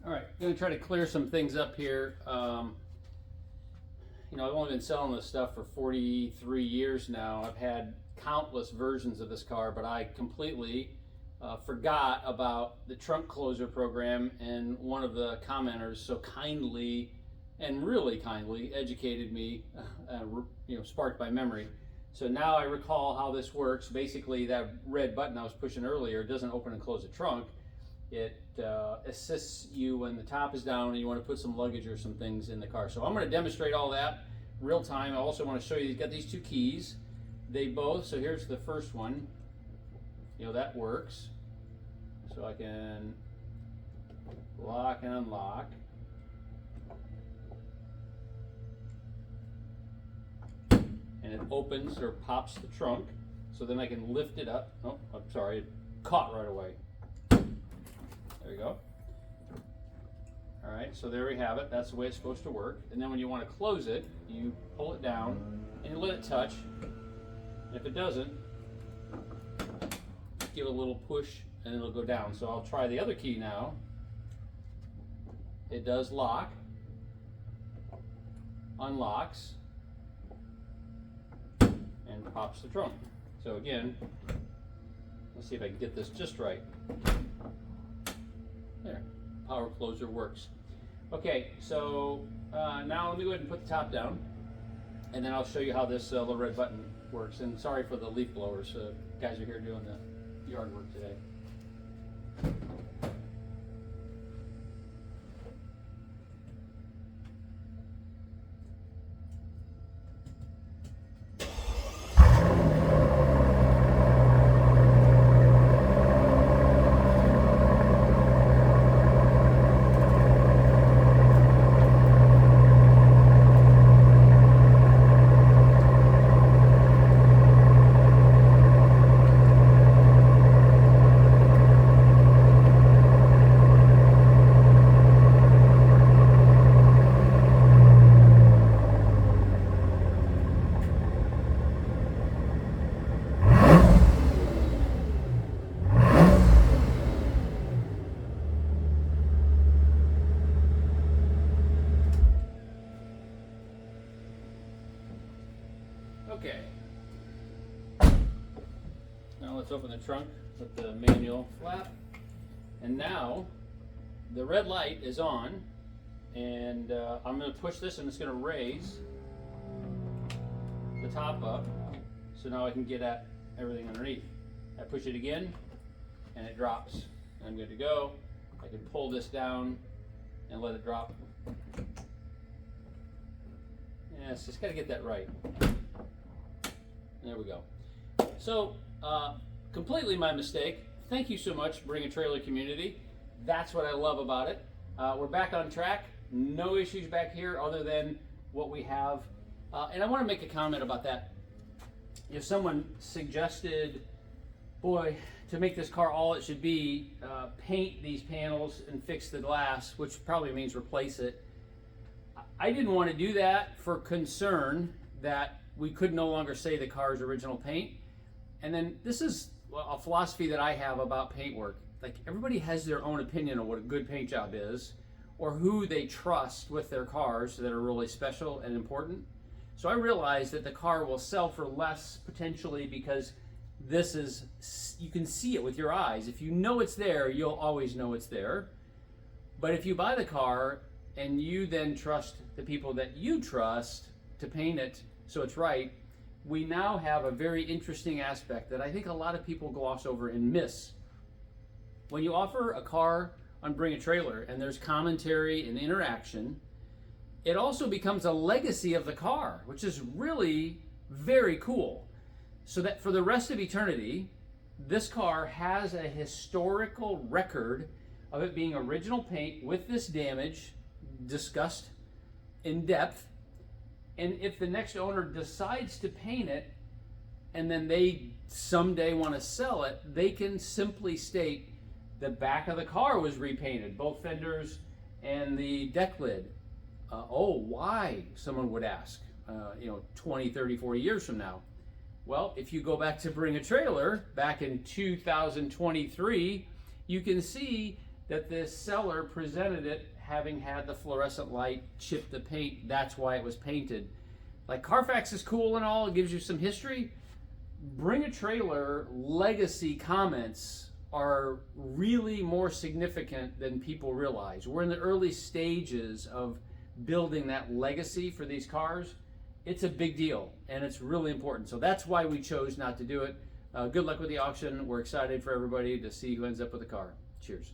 All right, I'm gonna try to clear some things up here. I've only been selling this stuff for 43 years now. I've had countless versions of this car, but I completely forgot about the trunk closer program, and one of the commenters so kindly and really kindly educated me, sparked by memory. So now I recall how this works. Basically, that red button I was pushing earlier doesn't open and close the trunk. It assists you when the top is down and you want to put some luggage or some things in the car. So I'm going to demonstrate all that real time. I also want to show you, you've got these two keys. They both, so here's the first one. That works. So I can lock and unlock. And it opens or pops the trunk. So then I can lift it up. Oh, I'm sorry, it caught right away. There we go. All right, so there we have it. That's the way it's supposed to work. And then when you want to close it, you pull it down and you let it touch. And if it doesn't, give it a little push and it'll go down. So I'll try the other key now. It does lock, unlocks, and pops the trunk. So again, let's see if I can get this just right. There, power closer works. Okay, so now let me go ahead and put the top down, and then I'll show you how this little red button works. And sorry for the leaf blowers, guys are here doing the yard work today. Okay. Now let's open the trunk with the manual flap. And now the red light is on, and I'm going to push this and it's going to raise the top up. So now I can get at everything underneath. I push it again and it drops. And I'm good to go. I can pull this down and let it drop. Yes, just got to get that right. There we go. So, completely my mistake. Thank you so much, Bring a Trailer community. That's what I love about it. We're back on track. No issues back here other than what we have. And I want to make a comment about that. If someone suggested, boy, to make this car all it should be, paint these panels and fix the glass, which probably means replace it. I didn't want to do that for concern that we could no longer say the car's original paint. And then this is a philosophy that I have about paint work. Like, everybody has their own opinion of what a good paint job is, or who they trust with their cars that are really special and important. So I realize that the car will sell for less potentially because this is, you can see it with your eyes. If you know it's there, you'll always know it's there. But if you buy the car and you then trust the people that you trust to paint it so it's right, we now have a very interesting aspect that I think a lot of people gloss over and miss. When you offer a car on Bring a Trailer and there's commentary and interaction, it also becomes a legacy of the car, which is really very cool. So that for the rest of eternity, this car has a historical record of it being original paint with this damage discussed in depth. And if the next owner decides to paint it and then they someday want to sell it, they can simply state the back of the car was repainted, both fenders and the deck lid. Why? Someone would ask, 20, 30, 40 years from now. Well, if you go back to Bring a Trailer back in 2023, you can see that the seller presented it having had the fluorescent light chip the paint. That's why it was painted. Like, Carfax is cool and all, it gives you some history. Bring a Trailer legacy comments are really more significant than people realize. We're in the early stages of building that legacy for these cars. It's a big deal and it's really important. So that's why we chose not to do it. Good luck with the auction. We're excited for everybody to see who ends up with the car. Cheers.